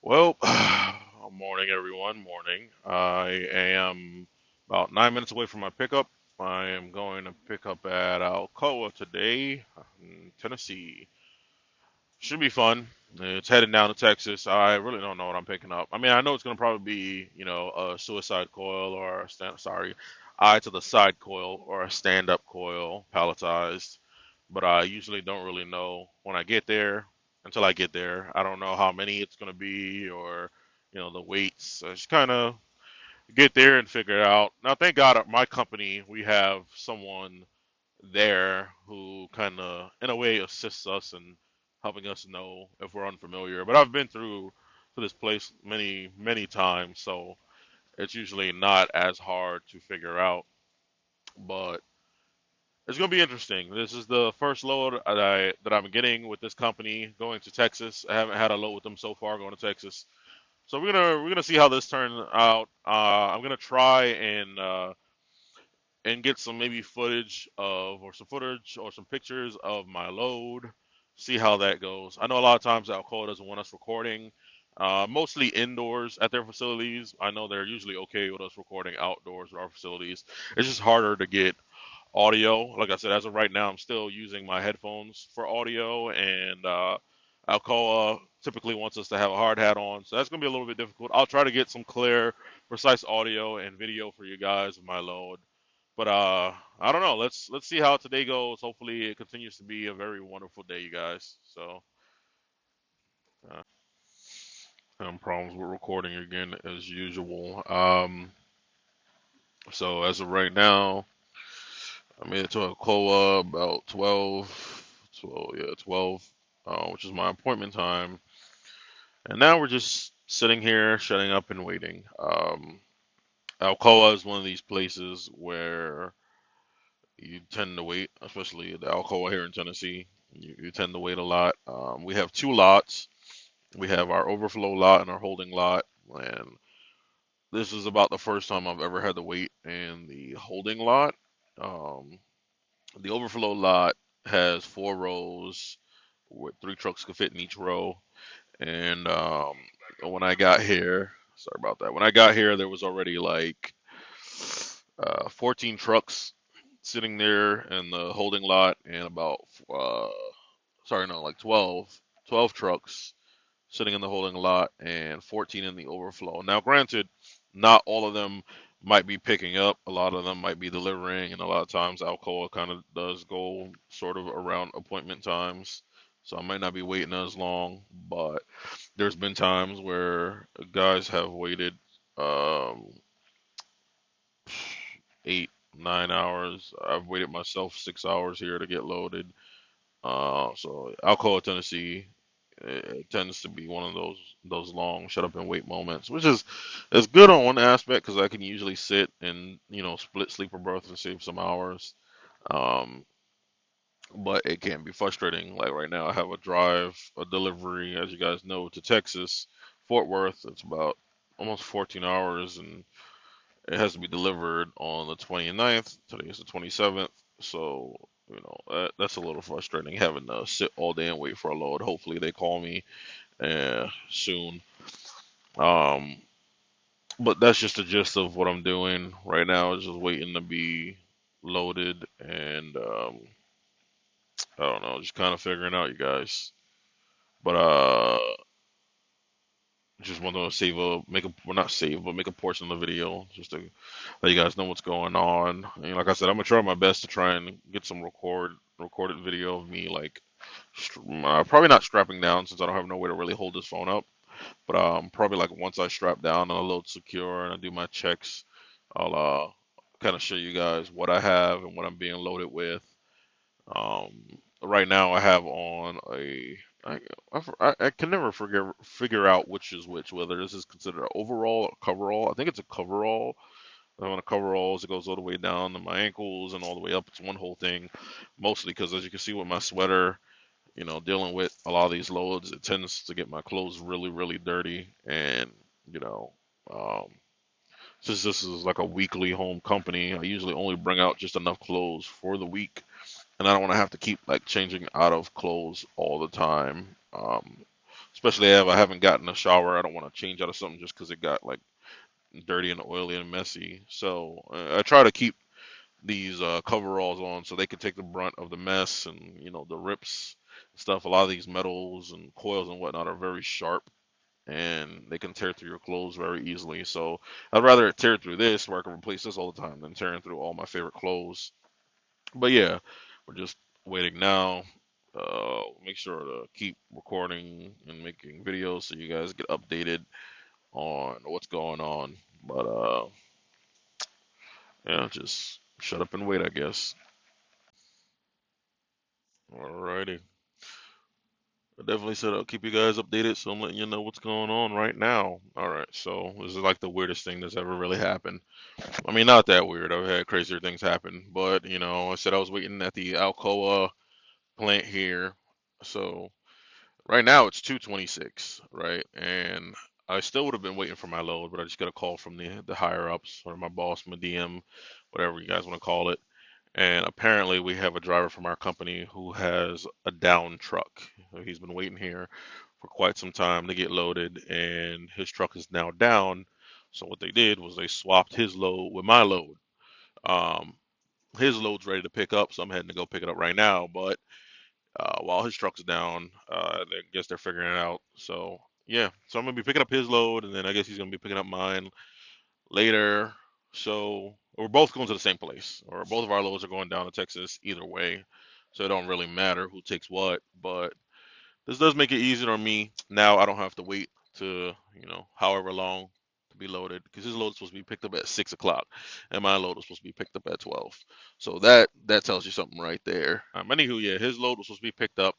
Well, morning, everyone. Morning. I am about 9 minutes away from my pickup. I am going to pick up at Alcoa today, in Tennessee. Should be fun. It's heading down to Texas. I really don't know what I'm picking up. I mean, I know it's going to probably be, a suicide coil or eye to the side coil or a stand-up coil, palletized. But I usually don't really know when I get there until I get there. I don't know how many it's going to be or, the weights. I just kind of get there and figure it out. Now, thank God at my company, we have someone there who kind of, in a way, assists us in helping us know if we're unfamiliar. But I've been through to this place many, many times, so it's usually not as hard to figure out. But it's gonna be interesting. This is the first load that I'm getting with this company going to Texas. I haven't had a load with them so far going to Texas, so we're gonna see how this turns out. I'm gonna try and get some maybe footage or some pictures of my load. See how that goes. I know a lot of times Alcoa doesn't want us recording, mostly indoors at their facilities. I know they're usually okay with us recording outdoors at our facilities. It's just harder to get audio. Like I said, as of right now, I'm still using my headphones for audio, and Alcoa typically wants us to have a hard hat on, so that's gonna be a little bit difficult. I'll try to get some clear, precise audio and video for you guys of my load. But I don't know. Let's see how today goes. Hopefully, it continues to be a very wonderful day, you guys. So, uh, problems with recording again as usual. So as of right now, I made it to Alcoa about 12, yeah, 12, which is my appointment time. And now we're just sitting here, shutting up and waiting. Alcoa is one of these places where you tend to wait, especially the Alcoa here in Tennessee. You tend to wait a lot. We have two lots. We have our overflow lot and our holding lot. And this is about the first time I've ever had to wait in the holding lot. Um, the overflow lot has 4 rows where 3 trucks could fit in each row. And when I got here, sorry about that. When I got here, there was already like 14 trucks sitting there in the holding lot, and about sorry, no, like 12 trucks sitting in the holding lot, and 14 in the overflow. Now, granted, not all of them might be picking up. A lot of them might be delivering, and a lot of times Alcoa kind of does go sort of around appointment times. So I might not be waiting as long, but there's been times where guys have waited um, 8, 9 hours. I've waited myself 6 hours here to get loaded. So Alcoa, Tennessee, it tends to be one of those long shut up and wait moments, which is good on one aspect because I can usually sit and split sleeper berth and save some hours. Um, but it can be frustrating. Like right now, I have a delivery, as you guys know, to Texas, Fort Worth. It's about almost 14 hours, and it has to be delivered on the 29th. Today is the 27th, so that's a little frustrating having to sit all day and wait for a load. Hopefully, they call me soon. Um, but that's just the gist of what I'm doing right now. Is just waiting to be loaded, and I don't know, just kind of figuring out, you guys. But just want to well, not save, but make a portion of the video just to let you guys know what's going on. And like I said, I'm gonna try my best to try and get some recorded video of me, like probably not strapping down since I don't have no way to really hold this phone up. But probably like once I strap down and I load secure and I do my checks, I'll kind of show you guys what I have and what I'm being loaded with. Right now I have on I can never figure out which is which, whether this is considered an overall or coverall. I think it's a coverall. I'm on a coveralls, it goes all the way down to my ankles and all the way up. It's one whole thing, mostly because as you can see with my sweater, dealing with a lot of these loads, it tends to get my clothes really, really dirty. And, you know, um, since this is like a weekly home company, I usually only bring out just enough clothes for the week. And I don't want to have to keep like changing out of clothes all the time. especially if I haven't gotten a shower. I don't want to change out of something just because it got like dirty and oily and messy. So I try to keep these coveralls on so they can take the brunt of the mess and the rips and stuff. A lot of these metals and coils and whatnot are very sharp and they can tear through your clothes very easily. So I'd rather tear through this where I can replace this all the time than tearing through all my favorite clothes. But yeah, we're just waiting now. Make sure to keep recording and making videos so you guys get updated on what's going on. But yeah, just shut up and wait, I guess. Alrighty. I definitely said I'll keep you guys updated, so I'm letting you know what's going on right now. Alright, so this is like the weirdest thing that's ever really happened. I mean, not that weird. I've had crazier things happen, but I said I was waiting at the Alcoa plant here. So right now it's 2:26, right? And I still would have been waiting for my load, but I just got a call from the higher ups or my boss, my DM, whatever you guys want to call it. And apparently we have a driver from our company who has a down truck. He's been waiting here for quite some time to get loaded, and his truck is now down. So what they did was they swapped his load with my load. Um, his load's ready to pick up, so I'm heading to go pick it up right now. But while his truck's down, I guess they're figuring it out. So yeah, so I'm gonna be picking up his load, and then I guess he's gonna be picking up mine later. So we're both going to the same place, or both of our loads are going down to Texas either way. So it don't really matter who takes what, but this does make it easier on me. Now I don't have to wait to, however long to be loaded because his load is supposed to be picked up at 6 o'clock, and my load was supposed to be picked up at 12. So that tells you something right there. Anywho, yeah, his load was supposed to be picked up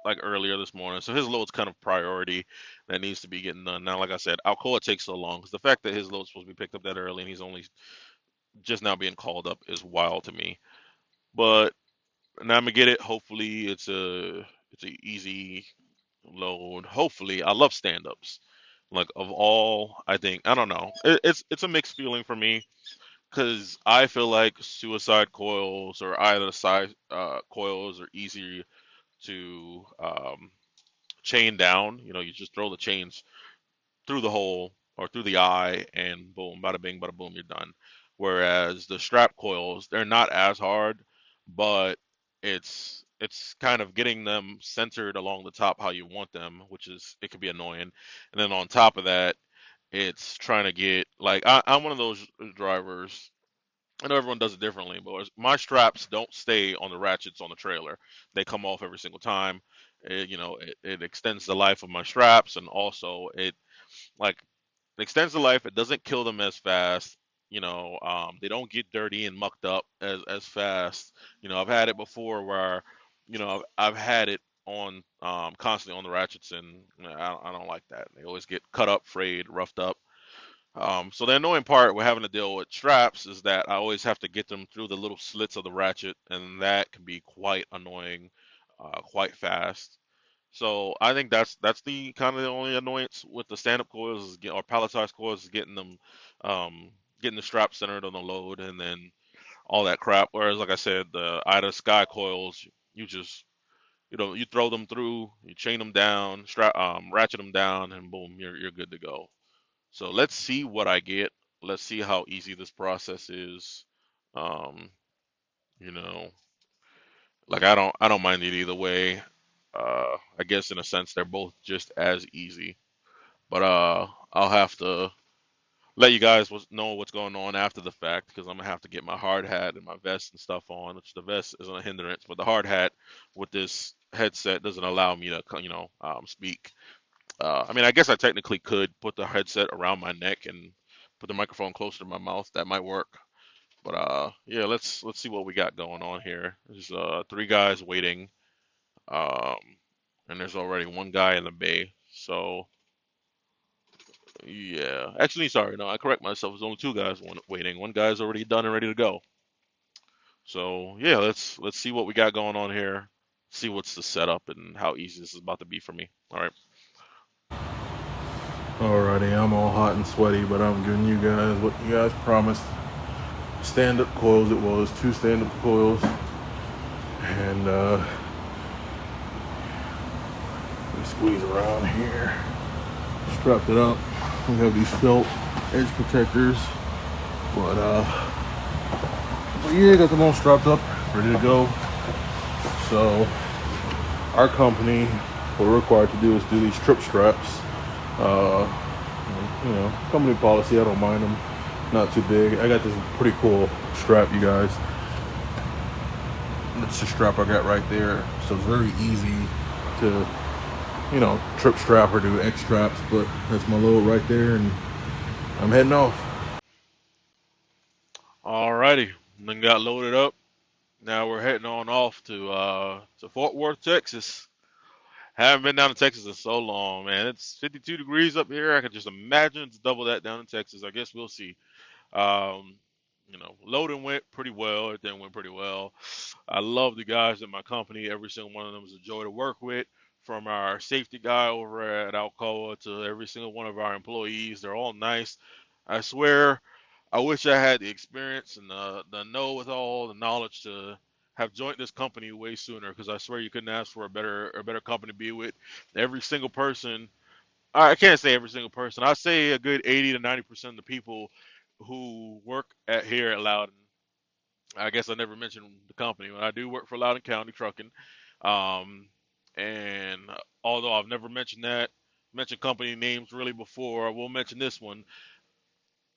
like earlier this morning, so his load's kind of priority that needs to be getting done. Now, like I said, Alcoa takes so long because the fact that his load's supposed to be picked up that early and he's only just now being called up is wild to me. But now I'm gonna get it. Hopefully, it's a easy load. Hopefully, I love stand-ups. Like of all, I think I don't know. It's a mixed feeling for me because I feel like suicide coils or either side coils are easier to chain down. You just throw the chains through the hole or through the eye, and boom, bada bing, bada boom, you're done. Whereas the strap coils, they're not as hard, but it's kind of getting them centered along the top how you want them, which is it could be annoying. And then on top of that, it's trying to get like I'm one of those drivers. I know everyone does it differently, but my straps don't stay on the ratchets on the trailer. They come off every single time. It extends the life of my straps, and also like it extends the life. It doesn't kill them as fast. They don't get dirty and mucked up as fast. I've had it before where, I've had it on constantly on the ratchets, and I don't like that. They always get cut up, frayed, roughed up. So the annoying part with having to deal with straps is that I always have to get them through the little slits of the ratchet, and that can be quite annoying, quite fast. So I think that's the kind of the only annoyance with the stand-up coils or palletized coils is getting the strap centered on the load and then all that crap. Whereas, like I said, the Ida Sky coils, you just you throw them through, you chain them down, ratchet them down, and boom, you're good to go. So let's see what I get. Let's see how easy this process is. Um, you know, like I don't mind it either way. I guess in a sense they're both just as easy. But I'll have to let you guys know what's going on after the fact because I'm gonna have to get my hard hat and my vest and stuff on, which the vest isn't a hindrance, but the hard hat with this headset doesn't allow me to, speak. I mean, I guess I technically could put the headset around my neck and put the microphone closer to my mouth. That might work. But yeah, let's see what we got going on here. There's three guys waiting, um, and there's already one guy in the bay. So yeah, actually, sorry, no, I correct myself. There's only two guys waiting. One guy's already done and ready to go. So yeah, let's see what we got going on here. See what's the setup and how easy this is about to be for me. All right. Alrighty, I'm all hot and sweaty, but I'm giving you guys what you guys promised. Stand-up coils it was, two stand-up coils. And Squeeze around here. Strapped it up. We have these felt edge protectors, but yeah, got them all strapped up, ready to go. So our company, what we're required to do is do these trip straps. Uh, company policy. I don't mind them. Not too big. I got this pretty cool strap, you guys. That's the strap I got right there. So it's very easy to, trip strap or do X straps. But that's my load right there, and I'm heading off. Alrighty, then got loaded up. Now we're heading on off to Fort Worth, Texas. Haven't been down to Texas in so long, man. It's 52 degrees up here. I can just imagine it's double that down in Texas. I guess we'll see. Um, loading went pretty well. Everything went pretty well. I love the guys in my company. Every single one of them is a joy to work with. From our safety guy over at Alcoa to every single one of our employees, they're all nice. I swear, I wish I had the experience and the know with all the knowledge to have joined this company way sooner. Because I swear you couldn't ask for a better company to be with. Every single person, I can't say every single person. I say a good 80 to 90% of the people who work at here at Loudon. I guess I never mentioned the company, but I do work for Loudoun County Trucking. Um, and although I've never mentioned company names really before, I will mention this one.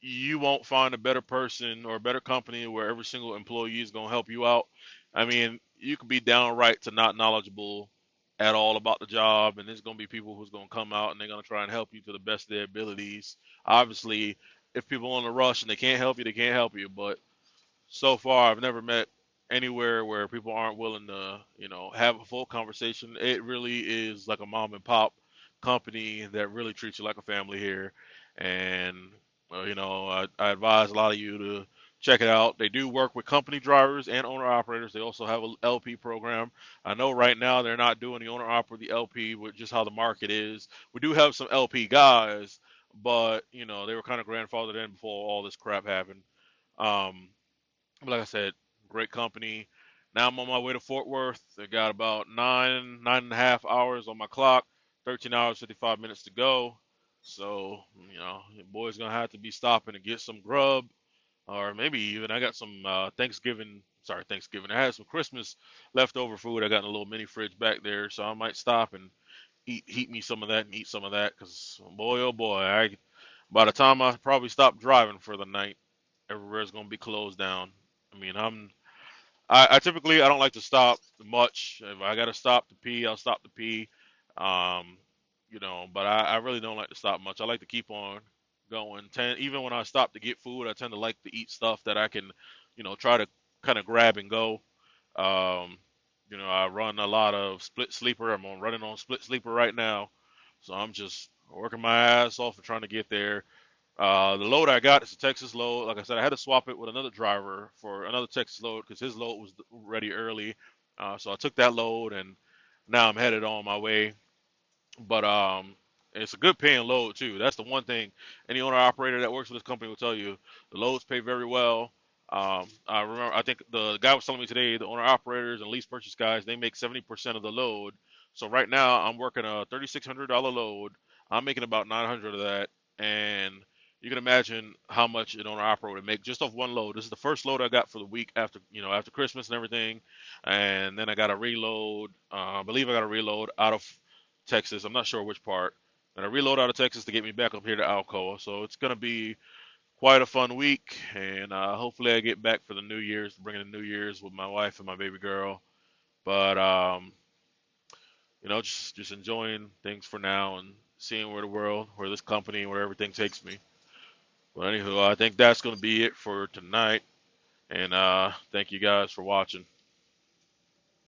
You won't find a better person or a better company where every single employee is going to help you out. I mean, you could be downright to not knowledgeable at all about the job, and there's going to be people who's going to come out and they're going to try and help you to the best of their abilities. Obviously, if people are in a rush and they can't help you, they can't help you. But so far I've never met anywhere where people aren't willing to, have a full conversation. It really is like a mom and pop company that really treats you like a family here. And I advise a lot of you to check it out. They do work with company drivers and owner operators. They also have a LP program. I know right now they're not doing the owner op or the LP with just how the market is. We do have some LP guys, but they were kind of grandfathered in before all this crap happened. Um, like I said, great company. Now I'm on my way to Fort Worth. I got about 9.5 hours on my clock, 13 hours, 55 minutes to go. So, your boy's gonna have to be stopping to get some grub, or maybe even I got some Thanksgiving. I had some Christmas leftover food. I got in a little mini fridge back there, so I might stop and heat me some of that and eat some of that. Cause boy, oh boy, by the time I probably stop driving for the night, everywhere's gonna be closed down. I mean, I typically I don't like to stop much. If I gotta stop to pee, I'll stop to pee. Um, but I really don't like to stop much. I like to keep on going. Even when I stop to get food, I tend to like to eat stuff that I can, try to kind of grab and go. Um, I run a lot of split sleeper. Running on split sleeper right now, so I'm just working my ass off and trying to get there. The load I got is a Texas load. Like I said, I had to swap it with another driver for another Texas load because his load was ready early. So I took that load and now I'm headed on my way. But it's a good paying load too. That's the one thing any owner operator that works for this company will tell you. The loads pay very well. I think the guy was telling me today the owner operators and lease purchase guys they make 70% of the load. So right now I'm working a $3,600 load. I'm making about 900 of that, and you can imagine how much an owner operator would make just off one load. This is the first load I got for the week after Christmas and everything, and then I got a reload. I believe I got a reload out of Texas. I'm not sure which part. And I reload out of Texas to get me back up here to Alcoa. So it's gonna be quite a fun week, and hopefully I get back for the New Year's, bringing the New Year's with my wife and my baby girl. But just enjoying things for now and seeing where this company, where everything takes me. But anywho, I think that's gonna be it for tonight. And thank you guys for watching.